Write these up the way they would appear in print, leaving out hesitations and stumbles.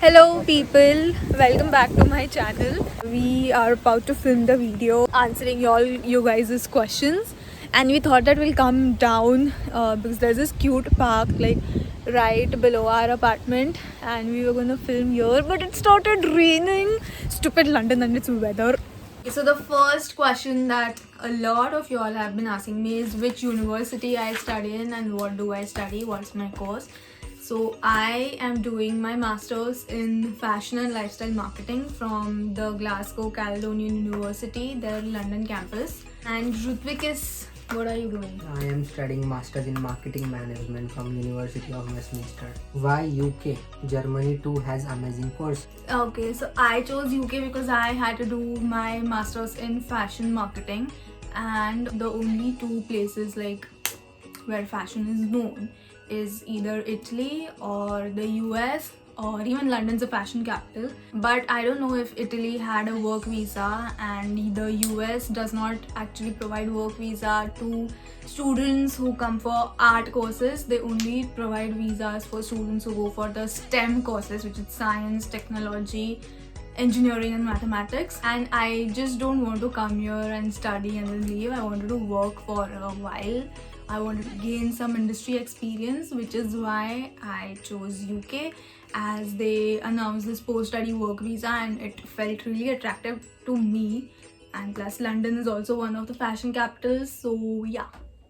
Hello people, welcome back to my channel. We are about to film the video answering all you guys' questions, and we thought that we'll come down because there's this cute park like right below our apartment, and we were gonna film here, but it started raining. Stupid London and its weather. So the first question that a lot of y'all have been asking me is which university I study in and what do I study, what's my course. So I am doing my masters in fashion and lifestyle marketing from the Glasgow Caledonian University, their London campus. And Rutvik is, what are you doing? I am studying Masters in Marketing Management from University of Westminster. Why UK? Germany too has amazing course. Okay, so I chose UK because I had to do my masters in fashion marketing, and the only two places like where fashion is known is either Italy or the US, or even London's a fashion capital. But I don't know if Italy had a work visa, and the US does not actually provide work visa to students who come for art courses. They only provide visas for students who go for the STEM courses, which is science, technology, engineering and mathematics. And I just don't want to come here and study and then leave. I wanted to work for a while. I wanted to gain some industry experience, which is why I chose UK, as they announced this post-study work visa and it felt really attractive to me. And plus London is also one of the fashion capitals, so yeah.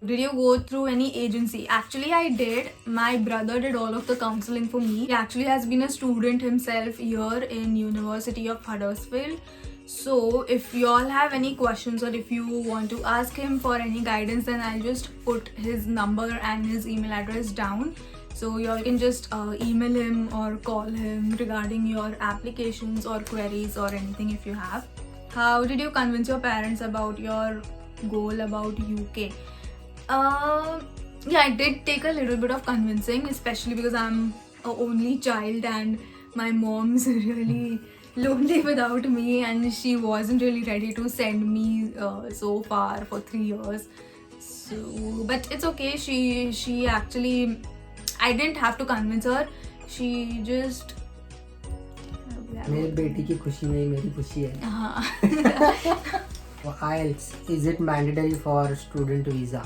Did you go through any agency? Actually, I did. My brother did all of the counseling for me. He actually has been a student himself here in University of Huddersfield. So if you all have any questions or if you want to ask him for any guidance, then I'll just put his number and his email address down. So you all can just email him or call him regarding your applications or queries or anything if you have. How did you convince your parents about your goal about UK? Yeah, it did take a little bit of convincing, especially because I'm a only child and my mom's really lonely without me, and she wasn't really ready to send me so far for 3 years. So, but it's okay. She actually, I didn't have to convince her. She just. मेरे बेटी की खुशी में ही मेरी खुशी है. For IELTS, is it mandatory for student visa?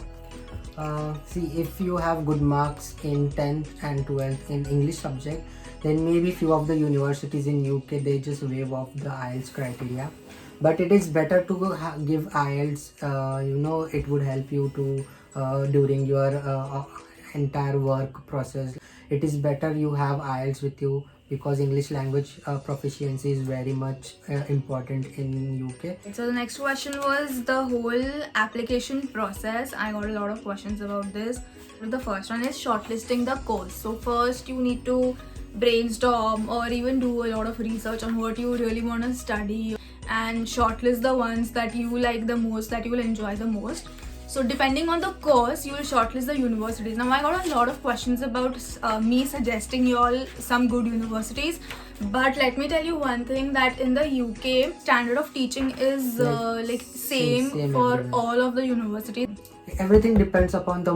See, if you have good marks in 10th and 12th in English subject, then maybe few of the universities in UK they just waive off the IELTS criteria. But it is better to give IELTS. It would help you to during your entire work process. It is better you have IELTS with you, because English language proficiency is very much important in UK. So the next question was the whole application process. I got a lot of questions about this. The first one is shortlisting the course. So first you need to brainstorm or even do a lot of research on what you really want to study and shortlist the ones that you like the most, that you will enjoy the most. So depending on the course, you will shortlist the universities. Now I got a lot of questions about me suggesting you all some good universities, but let me tell you one thing, that in the UK, standard of teaching is like same for everywhere. all of the universities. Everything depends upon the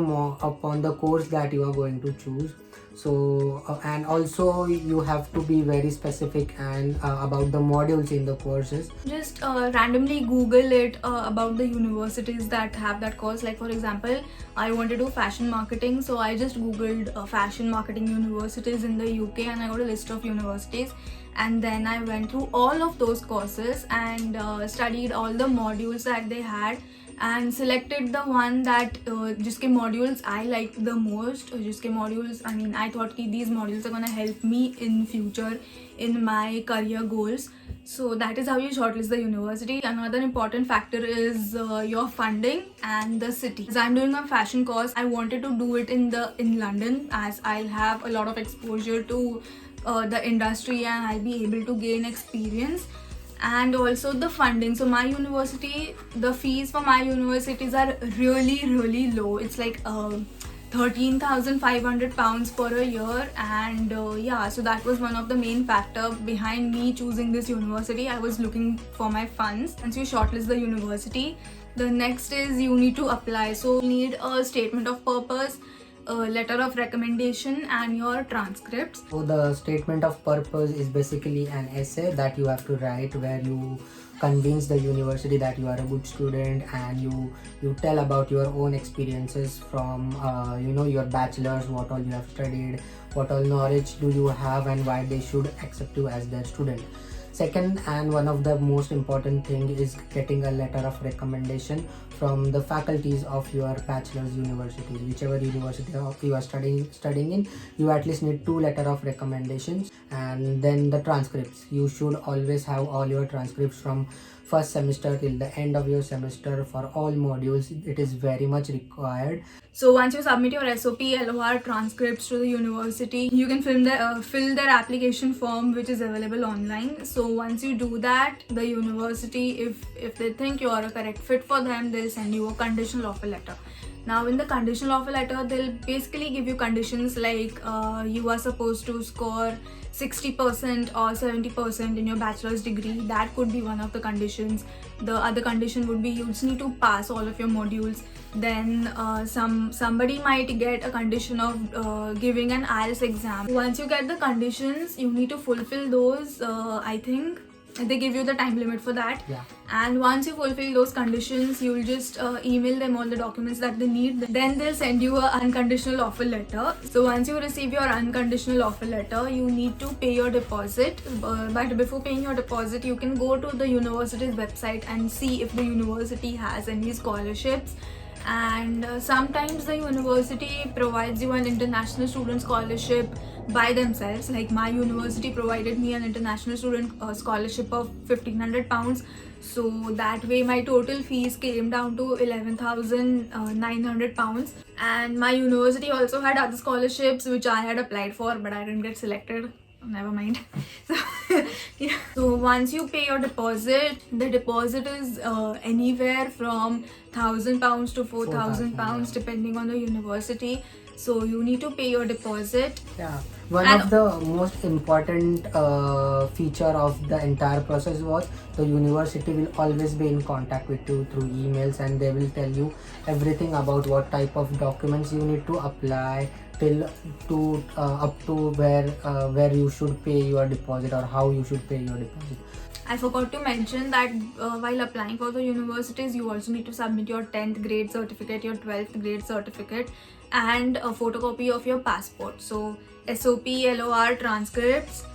course that you are going to choose. So and also you have to be very specific and about the modules in the courses. Just randomly Google it about the universities that have that course. Like for example, I want to do fashion marketing, so I just googled fashion marketing universities in the UK and I got a list of universities, and then I went through all of those courses and studied all the modules that they had and selected the one that जिसके modules I liked the most. जिसके modules, I mean, I thought कि these modules are gonna help me in future in my career goals. So that is how you shortlist the university. Another important factor is your funding and the city. As I'm doing a fashion course, I wanted to do it in London, as I'll have a lot of exposure to the industry and I'll be able to gain experience. And also the funding. So my university, the fees for my universities are really low. It's like £13,500 for a year, and yeah, so that was one of the main factor behind me choosing this university. I was looking for my funds. Once you shortlist the university, the next is you need to apply. So you need a statement of purpose, a letter of recommendation and your transcripts. So the statement of purpose is basically an essay that you have to write where you convince the university that you are a good student, and you tell about your own experiences from your bachelor's, what all you have studied, what all knowledge do you have, and why they should accept you as their student. Second, and one of the most important thing, is getting a letter of recommendation from the faculties of your bachelor's universities. Whichever university you are studying in, you at least need 2 letter of recommendations. And then the transcripts, you should always have all your transcripts from first semester till the end of your semester for all modules. It is very much required. So once you submit your SOP, LOR transcripts to the university, you can fill their application form, which is available online. So once you do that, the university, if they think you are a correct fit for them, they'll send you a conditional offer letter. Now in the conditional offer letter, they'll basically give you conditions like you are supposed to score 60% or 70% in your bachelor's degree. That could be one of the conditions. The other condition would be you just need to pass all of your modules. Then somebody might get a condition of giving an IELTS exam. Once you get the conditions, you need to fulfill those. I think they give you the time limit for that. Yeah. And once you fulfill those conditions, you'll just email them all the documents that they need. Then they'll send you an unconditional offer letter. So once you receive your unconditional offer letter, you need to pay your deposit. But before paying your deposit, you can go to the university's website and see if the university has any scholarships. And sometimes the university provides you an international student scholarship by themselves. Like my university provided me an international student scholarship of £1,500. So that way my total fees came down to £11,900. And my university also had other scholarships which I had applied for, but I didn't get selected. Never mind. So, yeah. So once you pay your deposit, the deposit is anywhere from £1,000 to £4,000, yeah. depending on the university. So you need to pay your deposit. Yeah, one of the most important feature of the entire process was the university will always be in contact with you through emails, and they will tell you everything about what type of documents you need to apply till to up to where you should pay your deposit or how you should pay your deposit. I forgot to mention that while applying for the universities, you also need to submit your 10th grade certificate, your 12th grade certificate, and a photocopy of your passport. So SOP, LOR transcripts,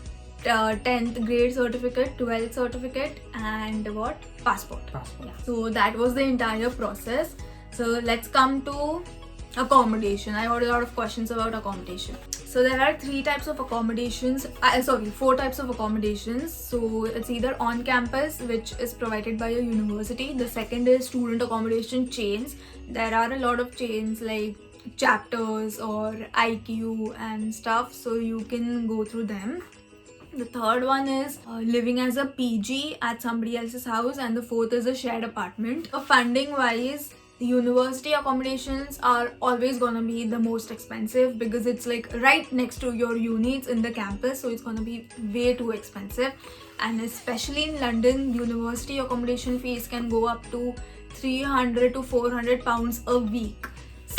10th grade certificate, 12th certificate, and what? Passport. Yeah. So that was the entire process. So let's come to accommodation. I got a lot of questions about accommodation. So there are 3 types of accommodations, 4 types of accommodations. So it's either on campus, which is provided by a university. The second is student accommodation chains. There are a lot of chains like Chapters or IQ and stuff, so you can go through them. The third one is living as a PG at somebody else's house, and the fourth is a shared apartment. Funding wise, the university accommodations are always gonna be the most expensive because it's like right next to your uni, it's in the campus, so it's gonna be way too expensive. And especially in London, university accommodation fees can go up to £300 to £400 a week.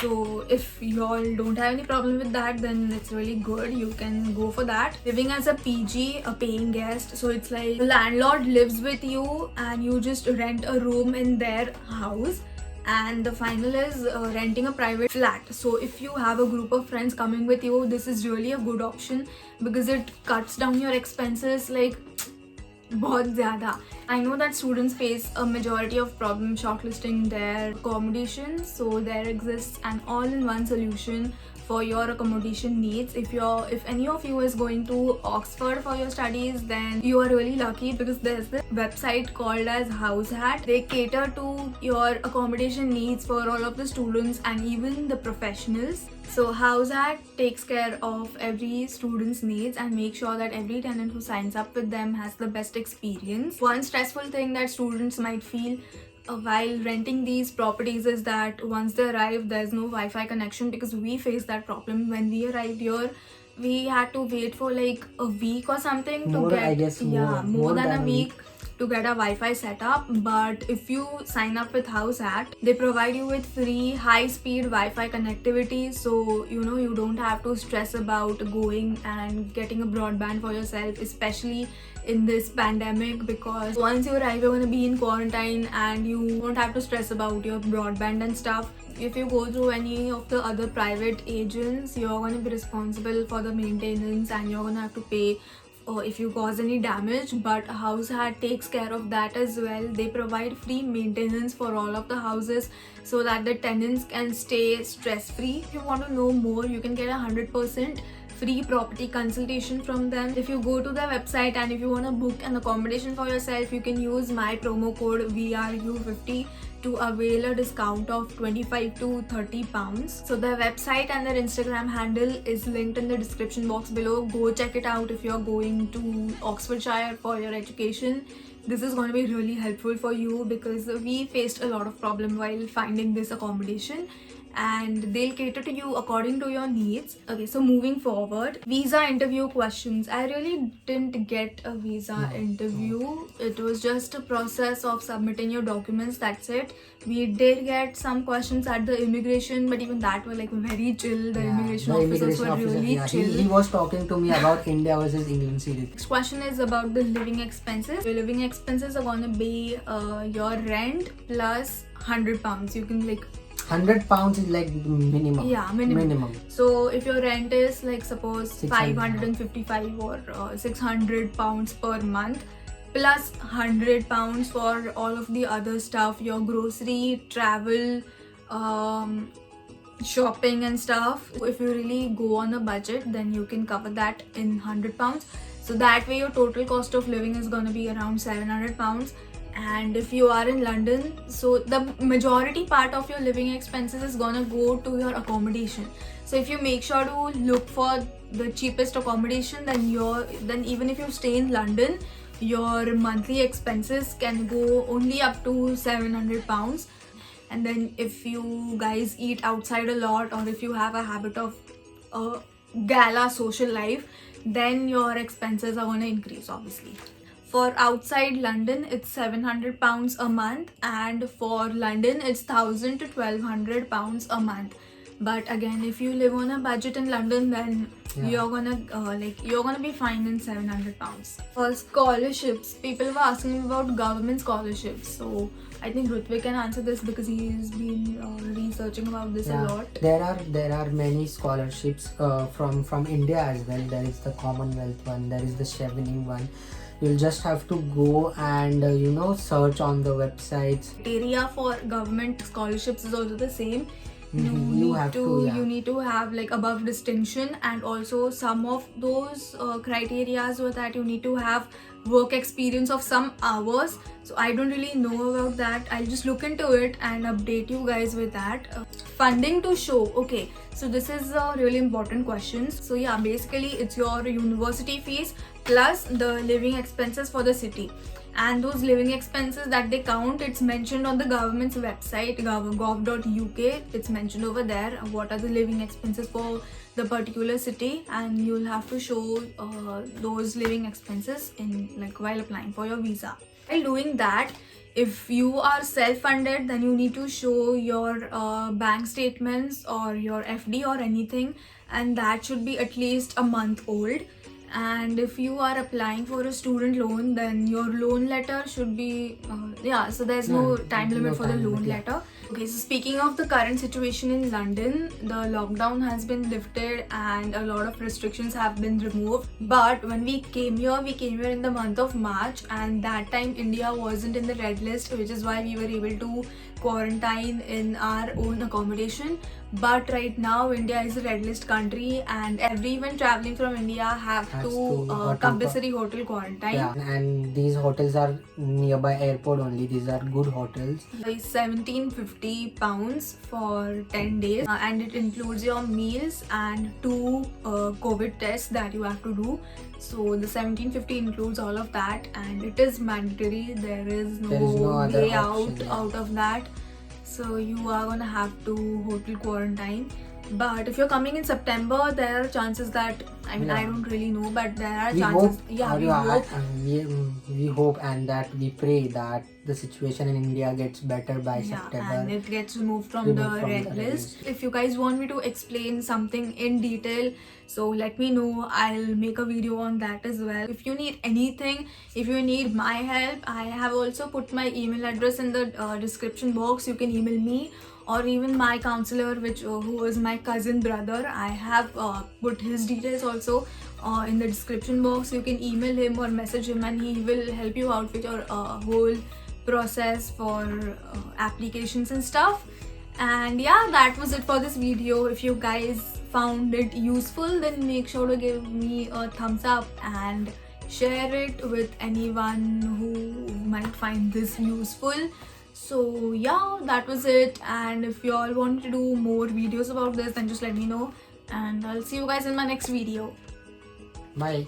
So if y'all don't have any problem with that, then it's really good. You can go for that. Living as a PG, a paying guest. So it's like the landlord lives with you and you just rent a room in their house. And the final is renting a private flat. So if you have a group of friends coming with you, this is really a good option because it cuts down your expenses like बहुत ज़्यादा. I know that students face a majority of problems shortlisting their accommodation, so there exists an all-in-one solution for your accommodation needs. If any of you is going to Oxford for your studies, then you are really lucky because there's the website called as HouseHat. They cater to your accommodation needs for all of the students and even the professionals. So HouseHat takes care of every student's needs and make sure that every tenant who signs up with them has the best experience. One stressful thing that students might feel while renting these properties is that once they arrive, there's no Wi-Fi connection, because we faced that problem when we arrived here. We had to wait for like a week or something to get, I guess more than a week to get a Wi-Fi setup, but if you sign up with HouseHat, they provide you with free high-speed Wi-Fi connectivity, so you don't have to stress about going and getting a broadband for yourself, especially in this pandemic, because once you arrive you're going to be in quarantine and you won't have to stress about your broadband and stuff. If you go through any of the other private agents, you're going to be responsible for the maintenance and you're going to have to pay if you cause any damage, but HouseHat takes care of that as well. They provide free maintenance for all of the houses so that the tenants can stay stress free. If you want to know more, you can get 100% free property consultation from them. If you go to their website and if you want to book an accommodation for yourself, you can use my promo code VRU50 to avail a discount of 25 to 30 pounds. So their website and their Instagram handle is linked in the description box below. Go check it out if you're going to Oxfordshire for your education. This is going to be really helpful for you because we faced a lot of problem while finding this accommodation, and they'll cater to you according to your needs. Okay, so moving forward, visa interview questions. I really didn't get a visa interview. It was just a process of submitting your documents, that's it. We did get some questions at the immigration, but even that were like very chill. The immigration officers were really chill. He was talking to me about India versus England series. Next question is about the living expenses. Your living expenses are gonna be your rent plus £100. You can like £100 is like minimum. Yeah, minimum. So if your rent is like suppose 555 or £600 per month, plus £100 for all of the other stuff, your grocery, travel, shopping and stuff. If you really go on a budget, then you can cover that in £100. So that way your total cost of living is going to be around £700. And if you are in London, so the majority part of your living expenses is gonna go to your accommodation. So if you make sure to look for the cheapest accommodation, then even if you stay in London, your monthly expenses can go only up to £700. And then if you guys eat outside a lot, or if you have a habit of a gala social life, then your expenses are gonna increase obviously. For outside London, it's £700 a month, and for London, it's £1,000 to £1,200 a month. But again, if you live on a budget in London, then you're gonna be fine in £700. For scholarships, people were asking me about government scholarships. So I think Rutvik can answer this because he's been researching about this a lot. There are many scholarships from India as well. There is the Commonwealth one. There is the Chevening one. You'll just have to go and search on the websites. Criteria for government scholarships is also the same. You need to have like above distinction, and also some of those criteria were that you need to have work experience of some hours. So I don't really know about that. I'll just look into it and update you guys with that. Funding to show. Okay, so this is a really important question. So yeah, basically it's your university fees plus the living expenses for the city. And those living expenses that they count, it's mentioned on the government's website, gov.uk. It's mentioned over there what are the living expenses for the particular city, and you'll have to show those living expenses in while applying for your visa. While doing that, if you are self-funded, then you need to show your bank statements or your FD or anything, and that should be at least a month old. And if you are applying for a student loan, then your loan letter should be so there's no time limit for the loan letter. Okay, so speaking of the current situation in London, the lockdown has been lifted and a lot of restrictions have been removed. But when we came here in the month of March, and that time India wasn't in the red list, which is why we were able to quarantine in our own accommodation. But right now India is a red list country, and everyone traveling from India have to compulsory hotel quarantine. Yeah, and these hotels are nearby airport only. These are good hotels. It's £1,750 for 10 days, and it includes your meals and 2 COVID tests that you have to do. So the £1,750 includes all of that, and it is mandatory. There is no way out of that. So you are gonna have to hotel quarantine. But if you're coming in September, there are chances that, I mean, I Yeah. don't really know, but there are We chances. hope, Yeah, we yeah, hope. we hope and that we pray that the situation in India gets better by Yeah, September. and it gets removed from Removed the from red the red list. list. If you guys want me to explain something in detail, so let me know. I'll make a video on that as well. If you need anything, if you need my help, I have also put my email address in the description box. You can email me, or even my counselor, which who is my cousin brother. I have put his details also in the description box. You can email him or message him, and he will help you out with your whole process for applications and stuff. And yeah, that was it for this video. If you guys found it useful, then make sure to give me a thumbs up and share it with anyone who might find this useful. So yeah, that was it. And if you all want to do more videos about this, then just let me know, and I'll see you guys in my next video. Bye.